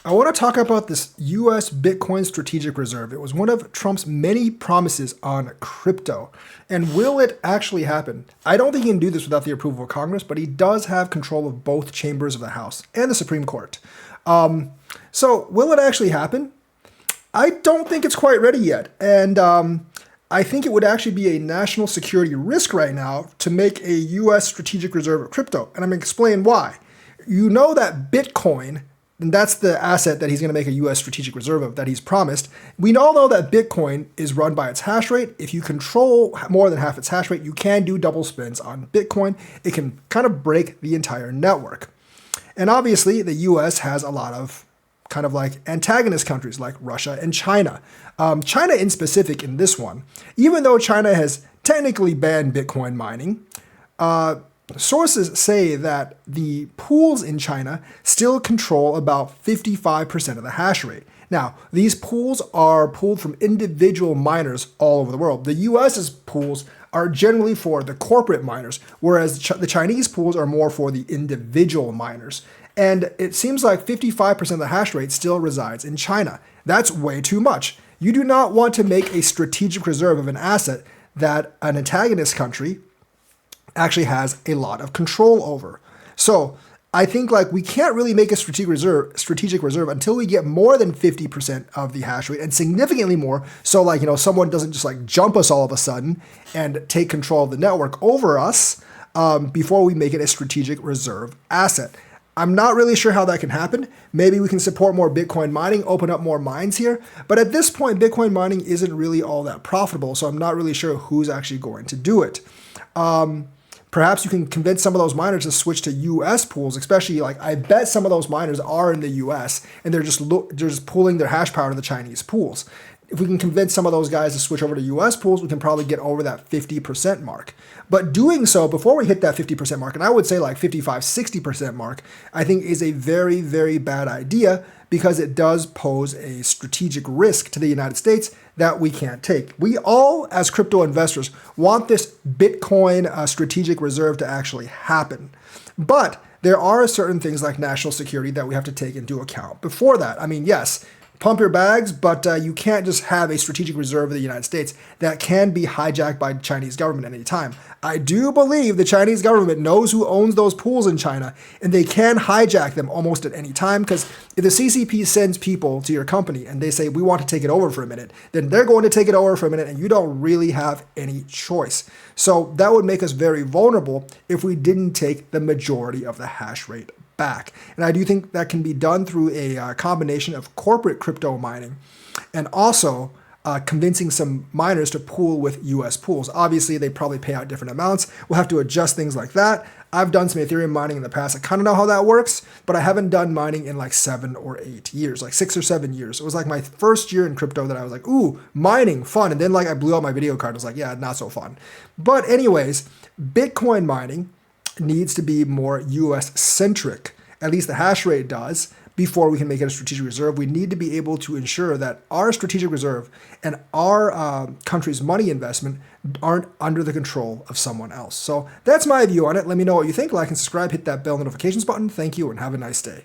I want to talk about this US Bitcoin Strategic Reserve. It was one of Trump's many promises on crypto. And will it actually happen? I don't think he can do this without the approval of Congress, but he does have control of both chambers of the House and the Supreme Court. So will it actually happen? I don't think it's quite ready yet. And I think it would actually be a national security risk right now to make a US strategic reserve of crypto. And I'm going to explain why. You know that Bitcoin, and that's the asset that he's going to make a US strategic reserve of that he's promised. We all know that Bitcoin is run by its hash rate. If you control more than half its hash rate, you can do double spends on Bitcoin. It can kind of break the entire network. And obviously, the US has a lot of kind of like antagonist countries like Russia and China. China in specific in this one, even though China has technically banned Bitcoin mining, sources say that the pools in China still control about 55% of the hash rate. Now, these pools are pulled from individual miners all over the world. The US's pools are generally for the corporate miners, whereas the Chinese pools are more for the individual miners. And it seems like 55% of the hash rate still resides in China. That's way too much. You do not want to make a strategic reserve of an asset that an antagonist country actually has a lot of control over. So I think like we can't really make a strategic reserve until we get more than 50% of the hash rate and significantly more. So like, someone doesn't just like jump us all of a sudden and take control of the network over us before we make it a strategic reserve asset. I'm not really sure how that can happen. Maybe we can support more Bitcoin mining, open up more mines here. But at this point, Bitcoin mining isn't really all that profitable. So I'm not really sure who's actually going to do it. Perhaps you can convince some of those miners to switch to US pools, especially like I bet some of those miners are in the US and they're just pulling their hash power to the Chinese pools. If we can convince some of those guys to switch over to US pools, we can probably get over that 50% mark. But doing so before we hit that 50% mark, and I would say like 55, 60% mark, I think is a very, very bad idea because it does pose a strategic risk to the United States that we can't take. We all, as crypto investors, want this Bitcoin strategic reserve to actually happen. But there are certain things like national security that we have to take into account before that. I mean, yes, pump your bags, but you can't just have a strategic reserve of the United States that can be hijacked by the Chinese government at any time. I do believe the Chinese government knows who owns those pools in China, and they can hijack them almost at any time, because if the CCP sends people to your company and they say, we want to take it over for a minute, then they're going to take it over for a minute, and you don't really have any choice. So that would make us very vulnerable if we didn't take the majority of the hash rate back. And I do think that can be done through a combination of corporate crypto mining and also convincing some miners to pool with US pools. Obviously, they probably pay out different amounts. We'll have to adjust things like that. I've done some Ethereum mining in the past. I kind of know how that works, but I haven't done mining in like 7 or 8 years, like 6 or 7 years. It was like my first year in crypto that I was like, ooh, mining, fun. And then like I blew out my video card. I was like, yeah, not so fun. But anyways, Bitcoin mining needs to be more US centric. At least the hash rate does. Before we can make it a strategic reserve, we need to be able to ensure that our strategic reserve and our country's money investment aren't under the control of someone else. So that's my view on it. Let me know what you think. Like and subscribe, hit that bell notifications button. Thank you and have a nice day.